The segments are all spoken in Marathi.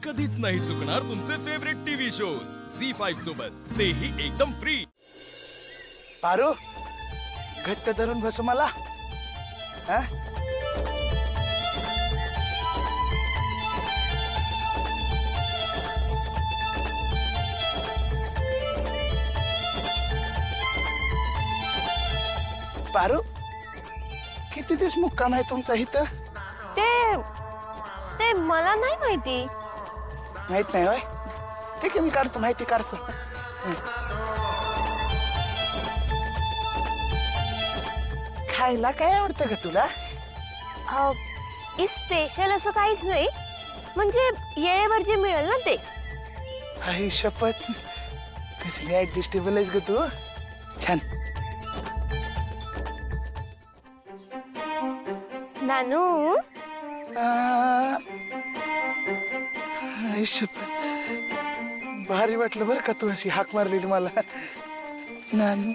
कधीच नाही चुकणार तुमचे फेवरेट टीव्ही शोज झी5 सोबत, तेही एकदम फ्री। पारू घट्ट धरून बस मला। हा? पारू किती दिवस मुक्काम आहे तुमचा इथं? ते मला नाही माहिती। माहित नाही होय? ठीक आहे, मी काढतो, माहिती काढतो। खायला काय आवडतं का तुला? स्पेशल असं काहीच नाही, म्हणजे येळेवर जे मिळेल ना ते। आई शपथ, कसली ऍडजस्टेबल आहेस ग तू। छान। नानू आई शपथ, भारी वाटलं बरं का तू अशी हाक मारलेली मला। नानू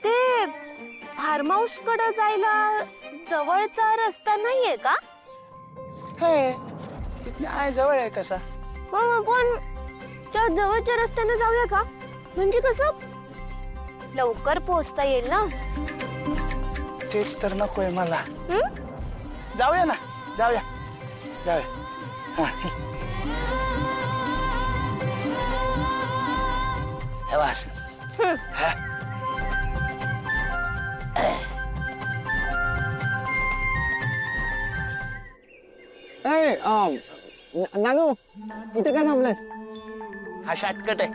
ते फार्म हाऊस कडे जायला जवळचा रस्ता नाहीये का? हे तिथनं आहे, जवळ आहे तसा। पण त्या जवळच्या रस्त्याने जाऊया का? म्हणजे कसं लवकर पोहोचता येईल ना। तेच तर नकोय मला। हं? जाऊया ना, जाऊया जाऊया। हा हे वास। हं. हा नानू इथे काय थांबलास? हा शॉर्टकट आहे।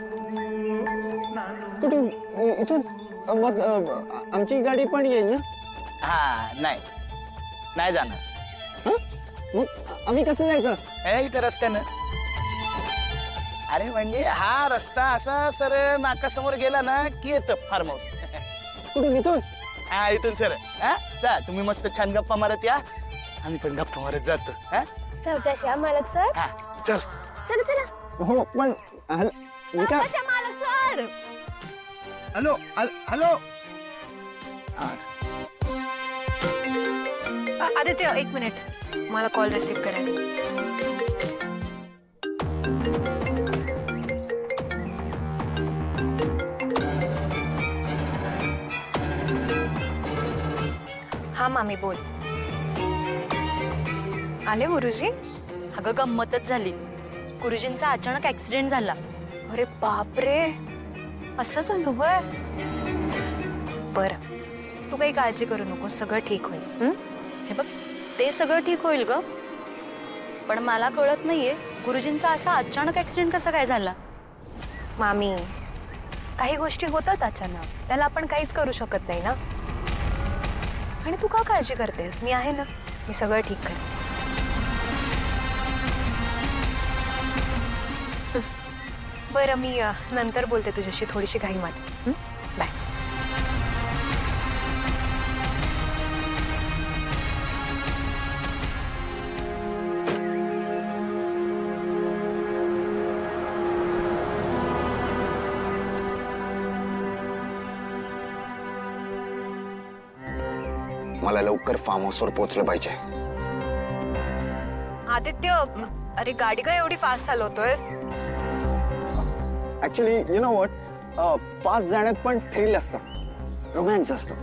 कुठून? इथून? मग आमची गाडी पण येईल ना? हा नाही, नाही जाणार। हं? मग आम्ही कसं जायचं? हे इथं रस्त्यानं। अरे म्हणजे हा रस्ता असा सरळ नाकासमोर गेला ना की येतं फार्म हाऊस। कुठून? इथून? हा इथून सर। हा जा, तुम्ही मस्त छान गप्पा मारत या, आम्ही पण गप्पा मारत जातो। हा सावकाश मालक सर। हा चल। चला चला। हो पण मी काय? सावकाश मालक सर। Hello hello. आदित्य एक मिनिट, मला कॉल रिसीव्ह करायचा। हा मामी बोल। आले गुरुजी? अगं गंमतच झाली, गुरुजींचा अचानक ऍक्सिडेंट झाला। अरे बापरे, असं झालं होय? बरं, तू काही काळजी करू नको, सगळं ठीक होईल। हं? हे बघ, ते सगळं ठीक होईल ग, पण मला कळत नाहीये गुरुजींचा असा अचानक ऍक्सिडेंट कसा काय झाला। मामी, काही गोष्टी होतात अचानक, त्याला आपण काहीच करू शकत नाही ना। आणि तू का काळजी करतेस? मी आहे ना, मी सगळं ठीक करेन। बरं, मी नंतर बोलते तुझ्याशी, थोडीशी घाई मारते। बाय। मला लवकर फार्म हाऊसवर पोहोचलं पाहिजे। आदित्य, अरे गाडी काय एवढी फास्ट चालवतोयस? Actually you know what, fast जाण्यात पण थ्रिल असतं, रोमॅन्स असतं।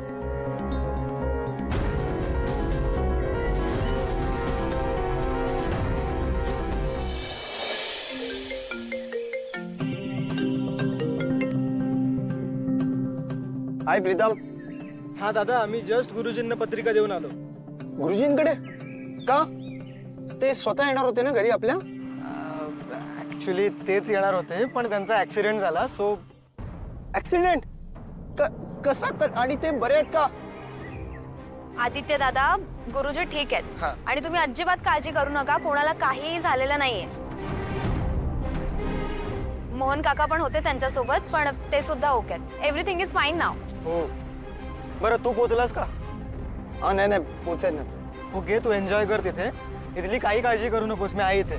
हाय प्रीतम। हा दादा, आम्ही जस्ट गुरुजींना पत्रिका देऊन आलो। गुरुजींकडे का? ते स्वतः येणार होते ना घरी आपल्या? ऍक्च्युली तेच येणार होते, पण त्यांचा ऍक्सिडेंट झाला, सो। ऍक्सिडेंट? कसा? आणि ते बरे आहेत का? आदित्य दादा, गुरुजी ठीक हा. आहेत आणि तुम्ही अजिबात काळजी करू नका, कोणाला काहीही झालेलं नाहीये। मोहन काका पण होते त्यांच्यासोबत, पण ते सुद्धा ओके आहेत। एव्हरीथिंग इज फाईन नाव। हो, बरं तू पोचलास का? नाही पोचायला। ओके, तू एन्जॉय कर तिथे, इथली काही काळजी करू नकोस, मी आहे इथे।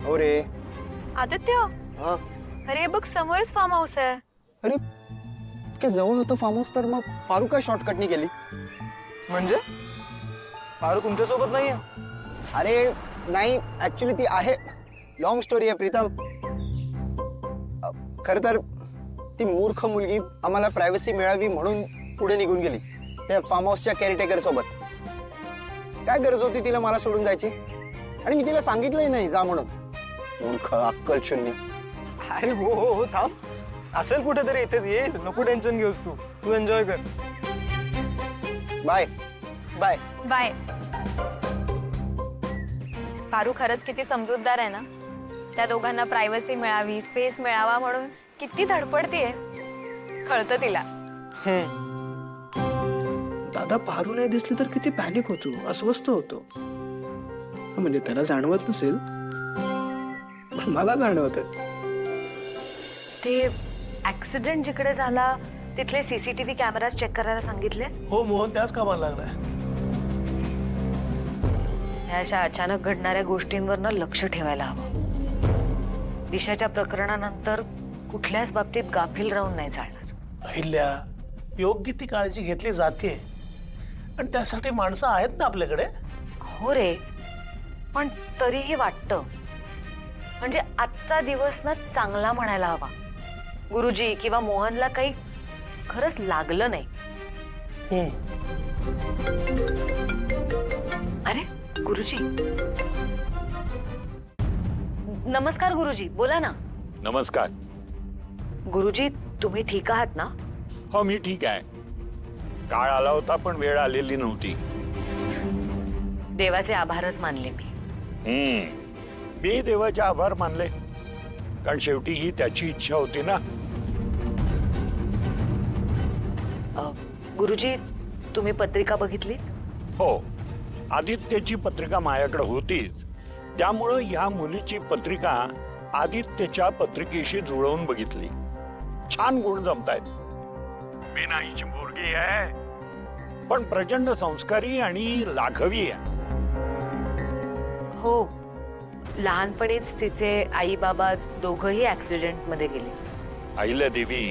हो रे। आदित्य, हा? अरे बघ समोरच फार्म हाऊस आहे। अरे इतक्या जवळ होतं फार्म हाऊस, तर मग पारू काय शॉर्टकटनी गेली? म्हणजे पारू तुमच्यासोबत नाहीये? अरे नाही, ऍक्च्युली ती आहे, लॉंग स्टोरी आहे प्रीतम. खर तर ती मूर्ख मुलगी आम्हाला प्रायव्हसी मिळावी म्हणून पुढे निघून गेली त्या फार्म हाऊसच्या केअरटेकर सोबत. काय गरज होती तिला मला सोडून जायची? आणि मी तिला सांगितलंही नाही जा म्हणून. मूर्ख, अक्कल शून्य. अरे हो हो हो, थांब. असेल कुठेतरी इथेच, येईल. नको टेन्शन घेऊस तू. तू एन्जॉय कर. बाय. बाय. बाय. पारू खरंच किती समजूतदार आहे ना. त्या दोघांना प्रायव्हसी मिळावी, स्पेस मिळावा म्हणून किती धडपडतीये. कळतं तिला. दादा पारू नाही दिसली तर किती पॅनिक होतो, अस्वस्थ होतो. म्हणजे त्याला जाणवत नसेल, पण मला जाणवत. ते ऍक्सिडेंट जिकडे झाला तिथले सीसीटीव्ही कॅमेराज चेक करायला सांगितले. हो मोहन त्याच कामाला लागलाय. ह्या अशा अचानक घडणाऱ्या गोष्टींवर लक्ष ठेवायला हवं. दिशाच्या प्रकरणानंतर कुठल्याच बाबतीत गाफील राहून नाही चालणार. अहिल्या, योग्य ती काळजी घेतली जाते आणि त्यासाठी माणसं आहेत ना आपल्याकडे. हो रे, पण तरीही वाटतं म्हणजे आजचा दिवस ना चांगला म्हणायला हवा. गुरुजी किंवा मोहनला काही खरंच लागलं नाही. अरे गुरुजी. नमस्कार गुरुजी, बोला ना. नमस्कार. गुरुजी, तुम्ही ठीक आहात ना? हो मी ठीक आहे. काळ आला होता पण वेळ आलेली नव्हती. देवाचे आभारच मानले मी. मी देवाचे आभार मानले, कारण शेवटी ही त्याची इच्छा होती ना. गुरुजी, तुम्ही पत्रिका बघितली? हो, आदित्यची पत्रिका माझ्याकडे होतीच, त्यामुळं या मुलीची पत्रिका आदित्यच्या पत्रिकेशी जुळवून बघितली. छान गुण जमतायत. बेनाईची मुलगी आहे, पण प्रचंड संस्कारी आणि लाघवी आहे. हो, लहानपणीच तिचे आई बाबा दोघंही ऍक्सिडेंट मध्ये गेले. आईला देवी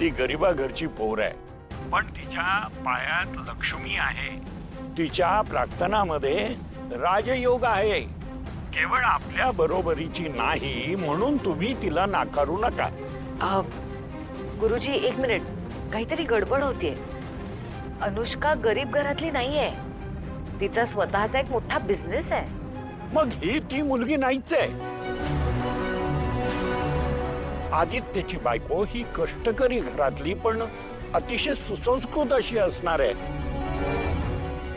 ती गरिबा घरची पोर आहे, पण तिच्या पायात लक्ष्मी आहे. तिच्या प्रार्थनामध्ये राजयोग आहे. केवळ आपल्या बरोबरीची नाही म्हणून तुम्ही तिला नाकारू नका. गुरुजी एक मिनिट, काहीतरी गडबड होतीये. अनुष्का गरीब घरातली नाहीये. तिचा स्वतःचा एक मोठा बिझनेस आहे. मग ही ती मुलगी नाहीच आहे. आदित्यची बायको ही कष्टकरी घरातली पण अतिशय सुसंस्कृत अशी असणार आहे.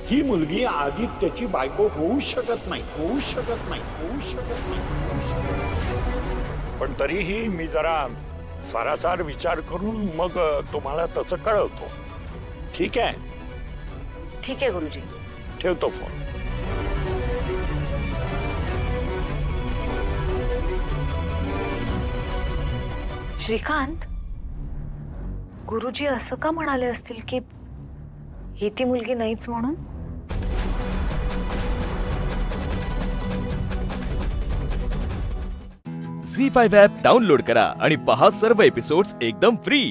ही मुलगी आदित्यची बायको होऊ शकत नाही, होऊ शकत नाही, होऊ शकत नाही. पण तरीही मी जरा सारासार विचार करून मग तुम्हाला तसं कळवतो. ठीक आहे? ठीक आहे गुरुजी. ठेवतो फोन. श्रीकांत, गुरुजी असं का म्हणाले असतील की ही ती मुलगी नाहीच म्हणून? झी 5 ॲप डाउनलोड करा आणि पहा सर्व एपिसोड्स एकदम फ्री.